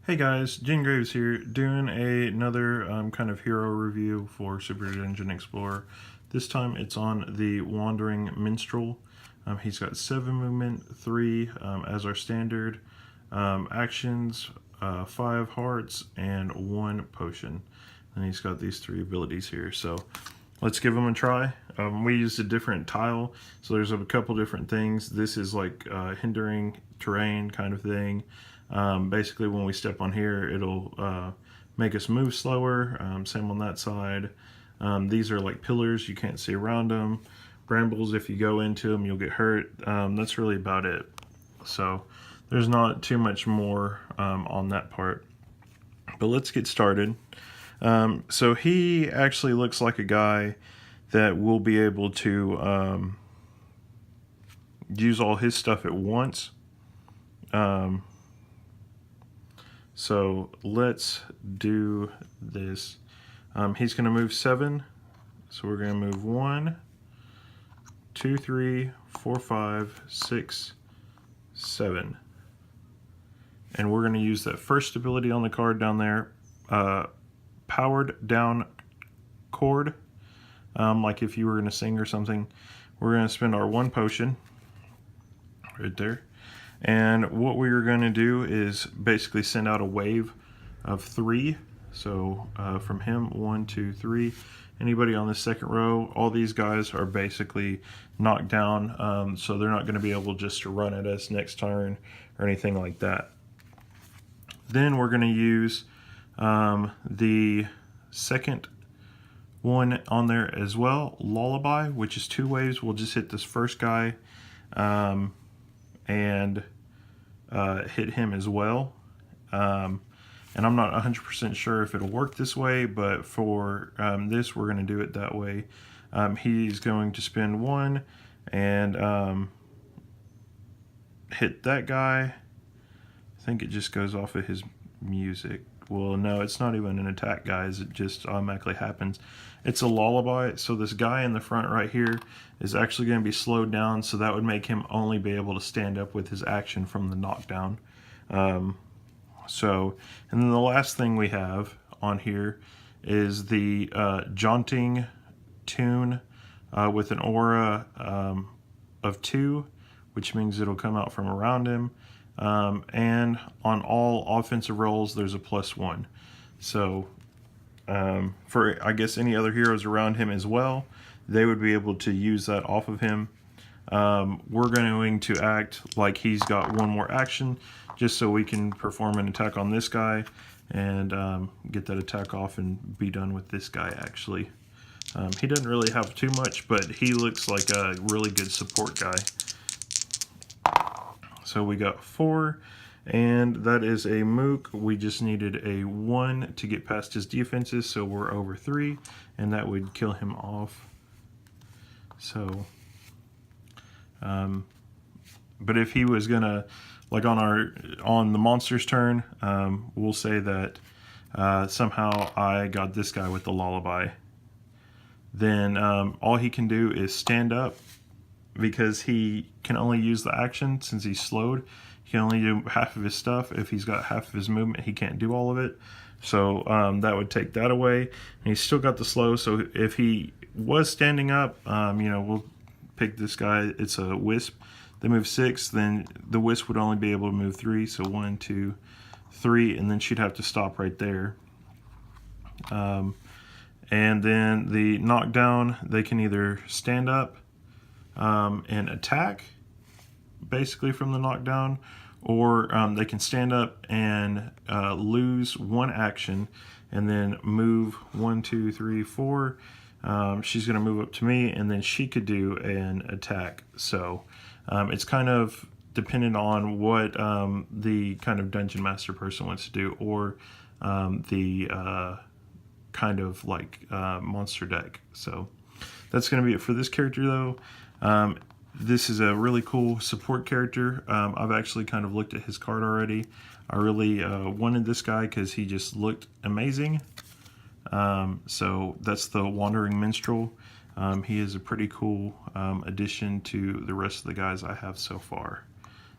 Hey guys, Jen Graves here, doing another kind of hero review for Super Dungeon Explorer. This time it's on the Wandering Minstrel. He's got 7 movement, 3 as our standard, actions, 5 hearts, and 1 potion. And he's got these 3 abilities here, so let's give him a try. We used a different tile, so there's a couple different things. This is like hindering terrain kind of thing. Basically when we step on here, it'll make us move slower. Same on that side. These are like pillars, you can't see around them. Brambles, if you go into them, you'll get hurt. That's really about it. So there's not too much more on that part. But let's get started. So he actually looks like a guy that will be able to use all his stuff at once. So let's do this. He's going to move 7. So we're going to move 1, 2, 3, 4, 5, 6, 7. And we're going to use that first ability on the card down there, powered down chord. Like if you were going to sing or something. We're going to spend our 1 potion right there. And what we are going to do is basically send out a wave of 3. So from him, 1, 2, 3. Anybody on the second row, all these guys are basically knocked down, so they're not going to be able just to run at us next turn or anything like that. Then we're going to use the second one on there as well, Lullaby, which is 2 waves. We'll just hit this first guy and hit him as well. And I'm not 100% sure if it'll work this way, but for this, we're going to do it that way. He's going to spend 1 and hit that guy. I think it just goes off of his music. Well, no, it's not even an attack, guys. It just automatically happens. It's a lullaby, so this guy in the front right here is actually going to be slowed down, so that would make him only be able to stand up with his action from the knockdown. And then the last thing we have on here is the jaunting tune with an aura of 2, which means it'll come out from around him. And on all offensive rolls, there's a +1. So for, I guess, any other heroes around him as well, they would be able to use that off of him. We're going to act like he's got 1 more action, just so we can perform an attack on this guy and get that attack off and be done with this guy, actually. He doesn't really have too much, but he looks like a really good support guy. So we got 4, and that is a mook. We just needed a 1 to get past his defenses, so we're over 3, and that would kill him off. So, but if he was gonna, like on the monster's turn, we'll say that somehow I got this guy with the lullaby. Then all he can do is stand up. Because he can only use the action since he's slowed. He can only do half of his stuff. If he's got half of his movement, he can't do all of it. So that would take that away. And he's still got the slow, so if he was standing up, you know, we'll pick this guy. It's a wisp. They move 6, then the wisp would only be able to move 3. So 1, 2, 3, and then she'd have to stop right there. And then the knockdown, they can either stand up and attack basically from the knockdown, or they can stand up and lose 1 action and then move 1, 2, 3, 4. She's going to move up to me, and then she could do an attack. So it's kind of dependent on what the kind of dungeon master person wants to do, or the kind of like monster deck. So that's going to be it for this character, though. This is a really cool support character. I've actually kind of looked at his card already. I really wanted this guy because he just looked amazing. So that's the Wandering Minstrel. He is a pretty cool addition to the rest of the guys I have so far.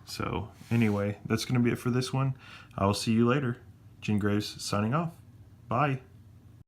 So anyway, that's going to be it for this one. I'll see you later. Gene Graves signing off. Bye.